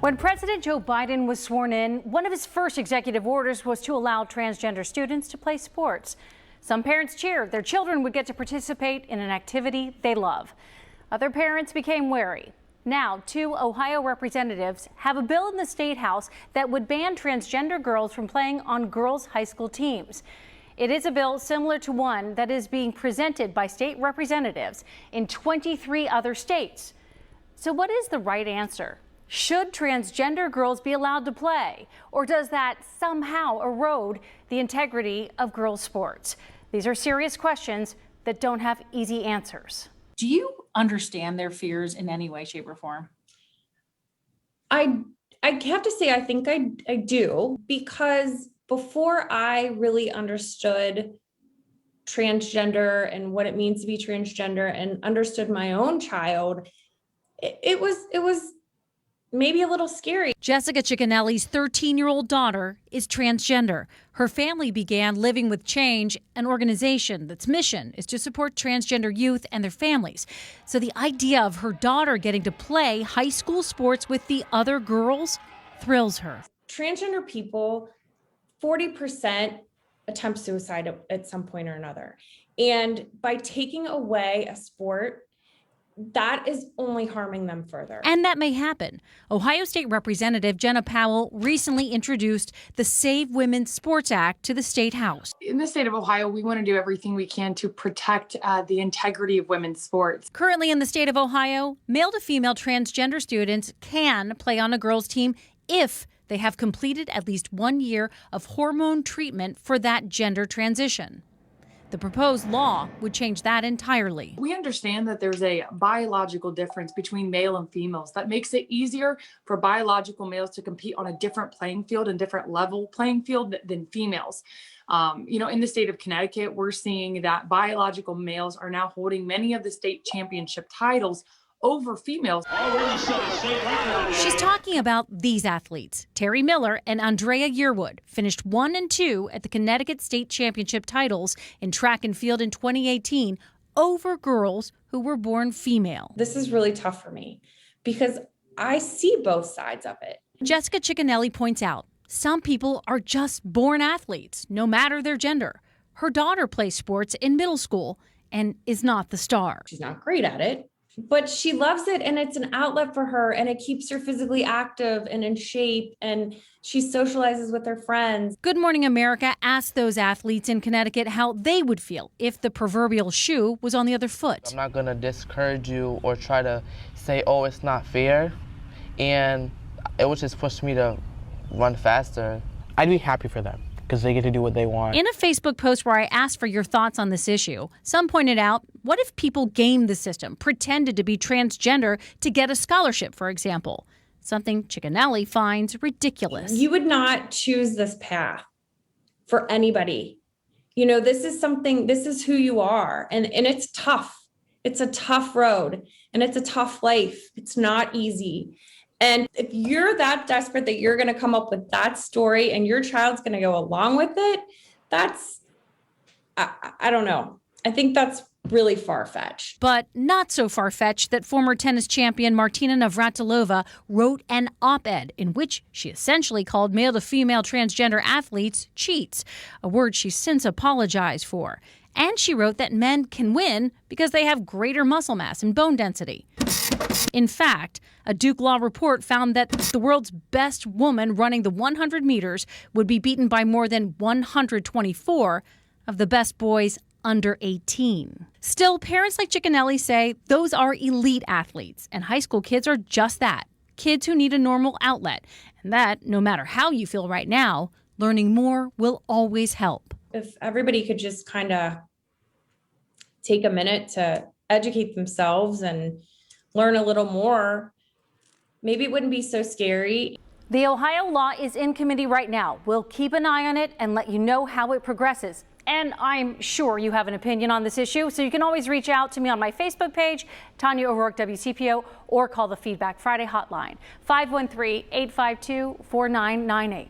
When President Joe Biden was sworn in, one of his first executive orders was to allow transgender students to play sports. Some parents cheered their children would get to participate in an activity they love. Other parents became wary. Now, 2 Ohio representatives have a bill in the state house that would ban transgender girls from playing on girls' high school teams. It is a bill similar to one that is being presented by state representatives in 23 other states. So what is the right answer? Should transgender girls be allowed to play, or does that somehow erode the integrity of girls' sports? These are serious questions that don't have easy answers. Do you understand their fears in any way, shape, or form? I have to say, I think I do, because before I really understood transgender and what it means to be transgender and understood my own child, it was maybe a little scary. Jessica Ciccinelli's 13-year-old daughter is transgender. Her family began Living with Change, an organization that's mission is to support transgender youth and their families. So the idea of her daughter getting to play high school sports with the other girls thrills her. Transgender people, 40% attempt suicide at some point or another. And by taking away a sport, that is only harming them further. And that may happen. Ohio State Representative Jena Powell recently introduced the Save Women's Sports Act to the state house. In the state of Ohio, we want to do everything we can to protect the integrity of women's sports. Currently in the state of Ohio, male to female transgender students can play on a girls' team if they have completed at least 1 year of hormone treatment for that gender transition. The proposed law would change that entirely. We understand that there's a biological difference between male and females that makes it easier for biological males to compete on a different playing field and different level playing field than females. In the state of Connecticut, we're seeing that biological males are now holding many of the state championship titles over females. She's talking about these athletes. Terry Miller and Andrea Yearwood finished 1 and 2 at the Connecticut State Championship titles in track and field in 2018 over girls who were born female. This is really tough for me because I see both sides of it. Jessica Ciccinelli points out some people are just born athletes, no matter their gender. Her daughter plays sports in middle school and is not the star. She's not great at it, but she loves it, and it's an outlet for her, and it keeps her physically active and in shape, and she socializes with her friends. Good Morning America asked those athletes in Connecticut how they would feel if the proverbial shoe was on the other foot. I'm not going to discourage you or try to say, oh, it's not fair, and it would just push me to run faster. I'd be happy for them because they get to do what they want. In a Facebook post where I asked for your thoughts on this issue, some pointed out, what if people gamed the system, pretended to be transgender to get a scholarship, for example? Something Ciccinelli finds ridiculous. You would not choose this path for anybody. This is who you are. And it's tough. It's a tough road, and it's a tough life. It's not easy. And if you're that desperate that you're going to come up with that story and your child's going to go along with it, I don't know. I think that's really far-fetched. But not so far-fetched that former tennis champion Martina Navratilova wrote an op-ed in which she essentially called male-to-female transgender athletes cheats, a word she's since apologized for. And she wrote that men can win because they have greater muscle mass and bone density. In fact, a Duke Law report found that the world's best woman running the 100 meters would be beaten by more than 124 of the best boys under 18. Still, parents like Ciccinelli say those are elite athletes, and high school kids are just that, kids who need a normal outlet, and that, no matter how you feel right now, learning more will always help. If everybody could just kind of take a minute to educate themselves and learn a little more, maybe it wouldn't be so scary. The Ohio law is in committee right now. We'll keep an eye on it and let you know how it progresses. And I'm sure you have an opinion on this issue, so you can always reach out to me on my Facebook page, Tanya O'Rourke, WCPO, or call the Feedback Friday hotline, 513-852-4998.